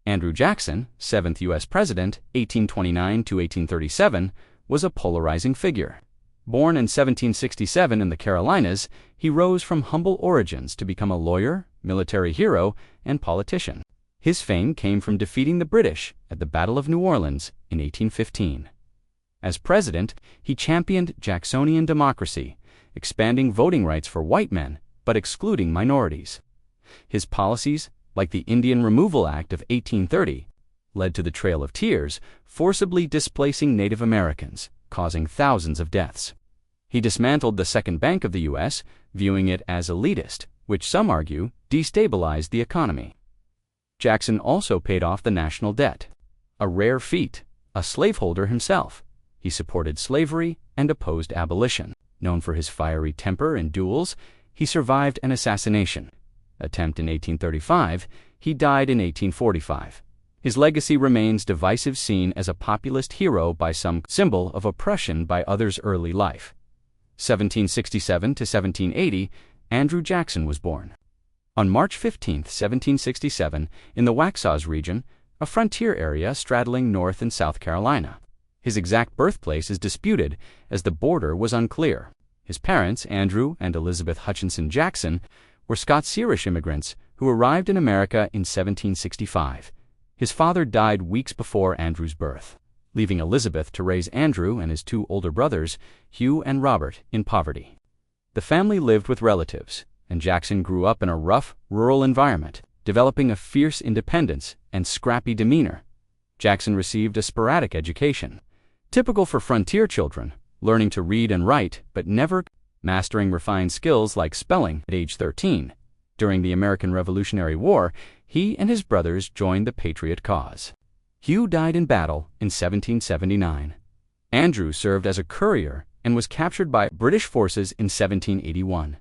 Andrew Jackson, 7th U.S. President, 1829 to 1837, was a polarizing figure. Born in 1767 in the Carolinas, he rose from humble origins to become a lawyer, military hero, and politician. His fame came from defeating the British at the Battle of New Orleans in 1815. As president, he championed Jacksonian democracy, expanding voting rights for white men but excluding minorities. His policies, like the Indian Removal Act of 1830, led to the Trail of Tears, forcibly displacing Native Americans, causing thousands of deaths. He dismantled the Second Bank of the U.S., viewing it as elitist, which some argue destabilized the economy. Jackson also paid off the national debt, a rare feat, a slaveholder himself. He supported slavery and opposed abolition. Known for his fiery temper in duels, he survived an assassination attempt in 1835. He died in 1845. His legacy remains divisive, seen as a populist hero by some, symbol of oppression by others' early life. 1767 to 1780, Andrew Jackson was born. On March 15, 1767, in the Waxhaws region, a frontier area straddling North and South Carolina. His exact birthplace is disputed, as the border was unclear. His parents, Andrew and Elizabeth Hutchinson Jackson, were Scots-Irish immigrants who arrived in America in 1765. His father died weeks before Andrew's birth, leaving Elizabeth to raise Andrew and his two older brothers, Hugh and Robert, in poverty. The family lived with relatives, and Jackson grew up in a rough, rural environment, developing a fierce independence and scrappy demeanor. Jackson received a sporadic education, typical for frontier children, learning to read and write, but never mastering refined skills like spelling at age 13. During the American Revolutionary War, he and his brothers joined the Patriot cause. Hugh died in battle in 1779. Andrew served as a courier and was captured by British forces in 1781.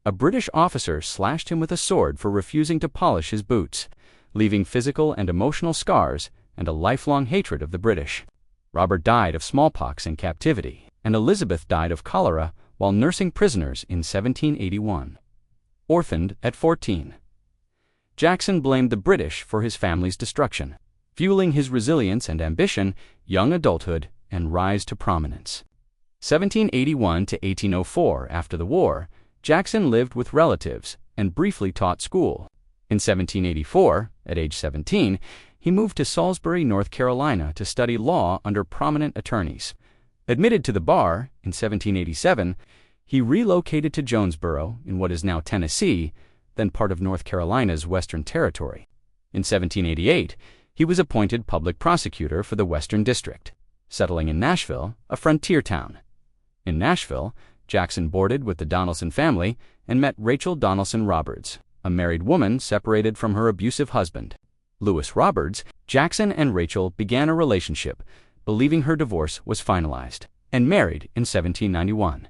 A British officer slashed him with a sword for refusing to polish his boots, leaving physical and emotional scars and a lifelong hatred of the British. Robert died of smallpox in captivity, and Elizabeth died of cholera while nursing prisoners in 1781. Orphaned at 14. Jackson blamed the British for his family's destruction, fueling his resilience and ambition, young adulthood, and rise to prominence. 1781 to 1804, after the war, Jackson lived with relatives and briefly taught school. In 1784, at age 17, he moved to Salisbury, North Carolina to study law under prominent attorneys. Admitted to the bar in 1787, he relocated to Jonesboro in what is now Tennessee, then part of North Carolina's Western Territory. In 1788, he was appointed public prosecutor for the Western District, settling in Nashville, a frontier town. In Nashville, Jackson boarded with the Donaldson family and met Rachel Donaldson Roberts, a married woman separated from her abusive husband, Lewis Roberts. Jackson and Rachel began a relationship, believing her divorce was finalized, and married in 1791.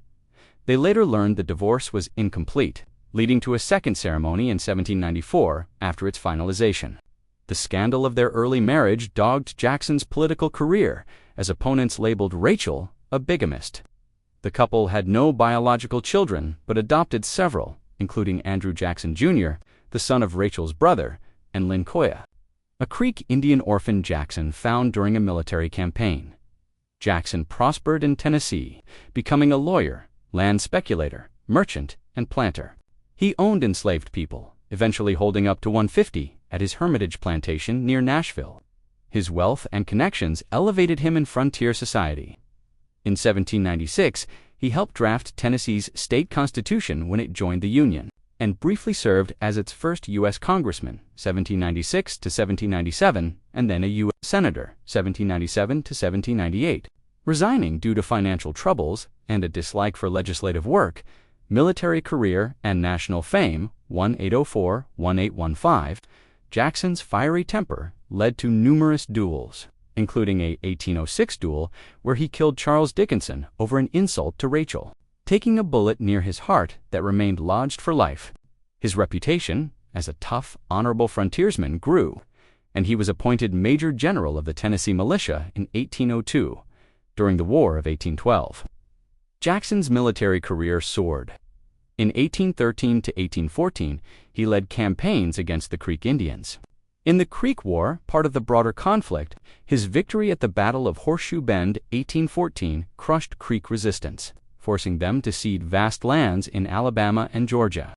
They later learned the divorce was incomplete, leading to a second ceremony in 1794 after its finalization. The scandal of their early marriage dogged Jackson's political career, as opponents labeled Rachel a bigamist. The couple had no biological children but adopted several, including Andrew Jackson Jr., the son of Rachel's brother, and Lincoln, a Creek Indian orphan Jackson found during a military campaign. Jackson prospered in Tennessee, becoming a lawyer, land speculator, merchant, and planter. He owned enslaved people, eventually holding up to 150 at his Hermitage plantation near Nashville. His wealth and connections elevated him in frontier society. In 1796, he helped draft Tennessee's state constitution when it joined the Union, and briefly served as its first U.S. congressman, 1796 to 1797, and then a U.S. senator, 1797 to 1798. Resigning due to financial troubles and a dislike for legislative work, military career, and national fame, 1804-1815, Jackson's fiery temper led to numerous duels, including a 1806 duel where he killed Charles Dickinson over an insult to Rachel, taking a bullet near his heart that remained lodged for life. His reputation as a tough, honorable frontiersman grew, and he was appointed Major General of the Tennessee Militia in 1802, during the War of 1812. Jackson's military career soared. In 1813 to 1814, he led campaigns against the Creek Indians. In the Creek War, part of the broader conflict, his victory at the Battle of Horseshoe Bend, 1814, crushed Creek resistance, forcing them to cede vast lands in Alabama and Georgia.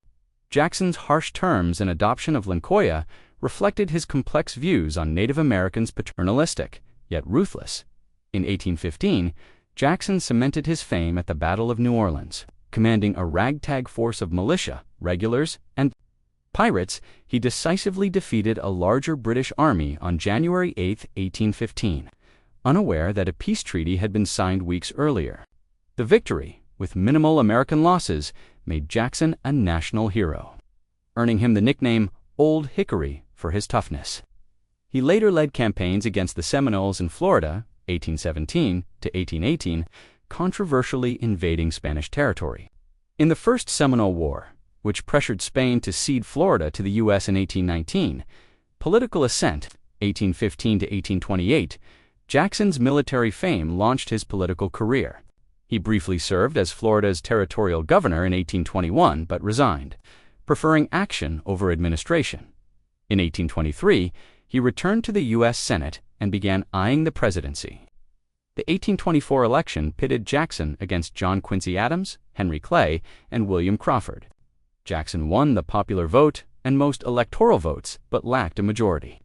Jackson's harsh terms and adoption of Lincoln reflected his complex views on Native Americans, paternalistic, yet ruthless. In 1815, Jackson cemented his fame at the Battle of New Orleans. Commanding a ragtag force of militia, regulars, and pirates, he decisively defeated a larger British army on January 8, 1815, unaware that a peace treaty had been signed weeks earlier. The victory, with minimal American losses, made Jackson a national hero, earning him the nickname Old Hickory for his toughness. He later led campaigns against the Seminoles in Florida, 1817 to 1818, controversially invading Spanish territory. In the First Seminole War, which pressured Spain to cede Florida to the U.S. in 1819, political ascent, 1815 to 1828, Jackson's military fame launched his political career. He briefly served as Florida's territorial governor in 1821 but resigned, preferring action over administration. In 1823, he returned to the U.S. Senate and began eyeing the presidency. The 1824 election pitted Jackson against John Quincy Adams, Henry Clay, and William Crawford. Jackson won the popular vote and most electoral votes but lacked a majority.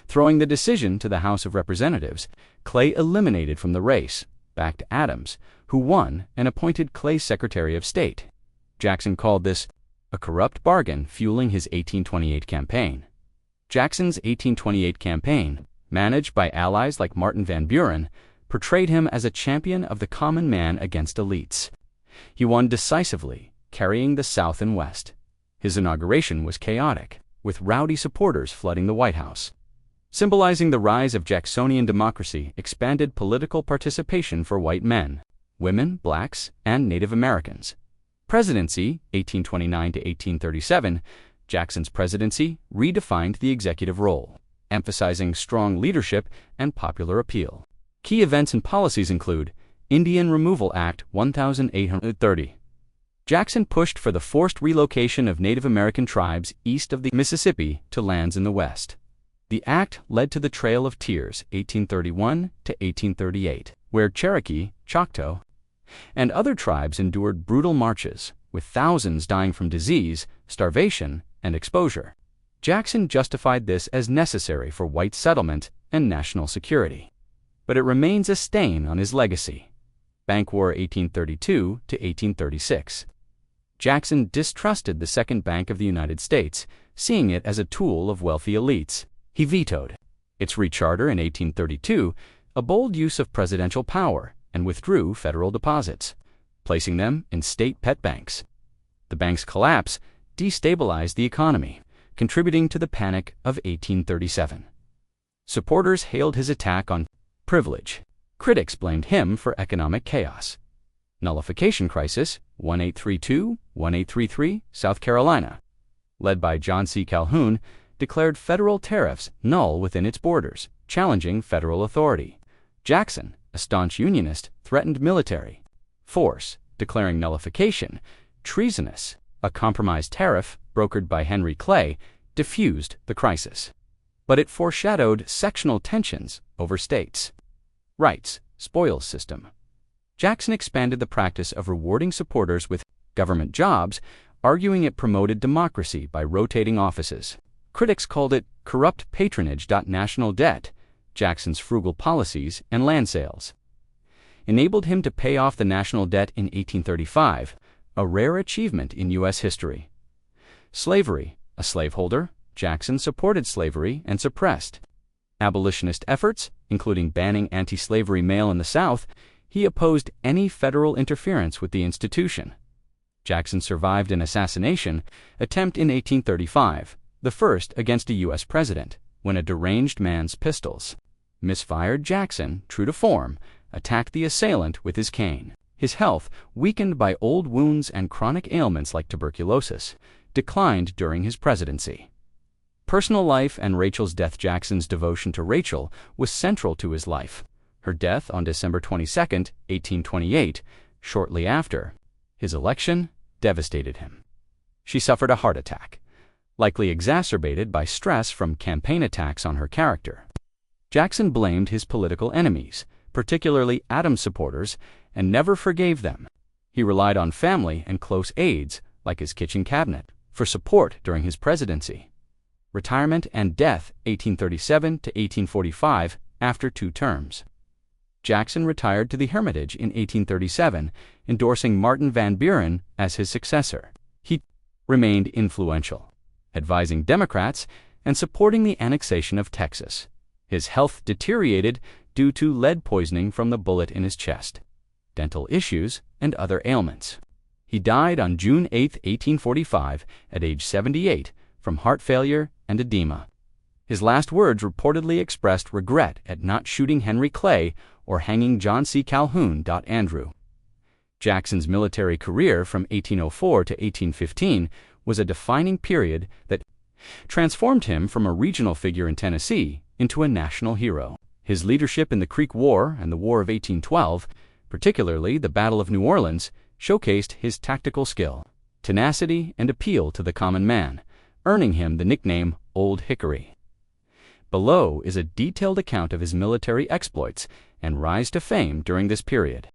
Throwing the decision to the House of Representatives, Clay eliminated from the race, backed Adams, who won and appointed Clay Secretary of State. Jackson called this a corrupt bargain, fueling his 1828 campaign. Jackson's 1828 campaign, managed by allies like Martin Van Buren, portrayed him as a champion of the common man against elites. He won decisively, carrying the South and West. His inauguration was chaotic, with rowdy supporters flooding the White House. Symbolizing the rise of Jacksonian democracy, expanded political participation for white men, women, blacks, and Native Americans. Presidency, 1829 to 1837, Jackson's presidency redefined the executive role, emphasizing strong leadership and popular appeal. Key events and policies include Indian Removal Act 1830. Jackson pushed for the forced relocation of Native American tribes east of the Mississippi to lands in the West. The act led to the Trail of Tears, 1831 to 1838, where Cherokee, Choctaw, and other tribes endured brutal marches, with thousands dying from disease, starvation, and exposure. Jackson justified this as necessary for white settlement and national security. But it remains a stain on his legacy. Bank War 1832 to 1836. Jackson distrusted the Second Bank of the United States, seeing it as a tool of wealthy elites. He vetoed its recharter in 1832, a bold use of presidential power, and withdrew federal deposits, placing them in state pet banks. The bank's collapse destabilized the economy, contributing to the Panic of 1837. Supporters hailed his attack on privilege. Critics blamed him for economic chaos. Nullification Crisis, 1832-1833, South Carolina, led by John C. Calhoun, declared federal tariffs null within its borders, challenging federal authority. Jackson, a staunch Unionist, threatened military force, declaring nullification treasonous. A compromise tariff, brokered by Henry Clay, diffused the crisis. But it foreshadowed sectional tensions over states' rights, spoils system. Jackson expanded the practice of rewarding supporters with government jobs, arguing it promoted democracy by rotating offices. Critics called it corrupt patronage. National debt, Jackson's frugal policies and land sales, enabled him to pay off the national debt in 1835, a rare achievement in U.S. history. Slavery, a slaveholder, Jackson supported slavery and suppressed abolitionist efforts, including banning anti-slavery mail in the South. He opposed any federal interference with the institution. Jackson survived an assassination attempt in 1835, the first against a U.S. president, when a deranged man's pistols misfired. Jackson, true to form, attacked the assailant with his cane. His health, weakened by old wounds and chronic ailments like tuberculosis, declined during his presidency. Personal life and Rachel's death. Jackson's devotion to Rachel was central to his life. Her death on December 22, 1828, shortly after his election, devastated him. She suffered a heart attack, likely exacerbated by stress from campaign attacks on her character. Jackson blamed his political enemies, particularly Adams supporters, and never forgave them. He relied on family and close aides, like his kitchen cabinet, for support during his presidency. Retirement and death 1837 to 1845 after 2 terms. Jackson retired to the Hermitage in 1837, endorsing Martin Van Buren as his successor. He remained influential, advising Democrats and supporting the annexation of Texas. His health deteriorated due to lead poisoning from the bullet in his chest, dental issues, and other ailments. He died on June 8, 1845, at age 78, from heart failure and edema. His last words reportedly expressed regret at not shooting Henry Clay or hanging John C. Calhoun. Andrew. Jackson's military career from 1804 to 1815 was a defining period that transformed him from a regional figure in Tennessee into a national hero. His leadership in the Creek War and the War of 1812, particularly the Battle of New Orleans, showcased his tactical skill, tenacity, and appeal to the common man, earning him the nickname Old Hickory. Below is a detailed account of his military exploits and rise to fame during this period.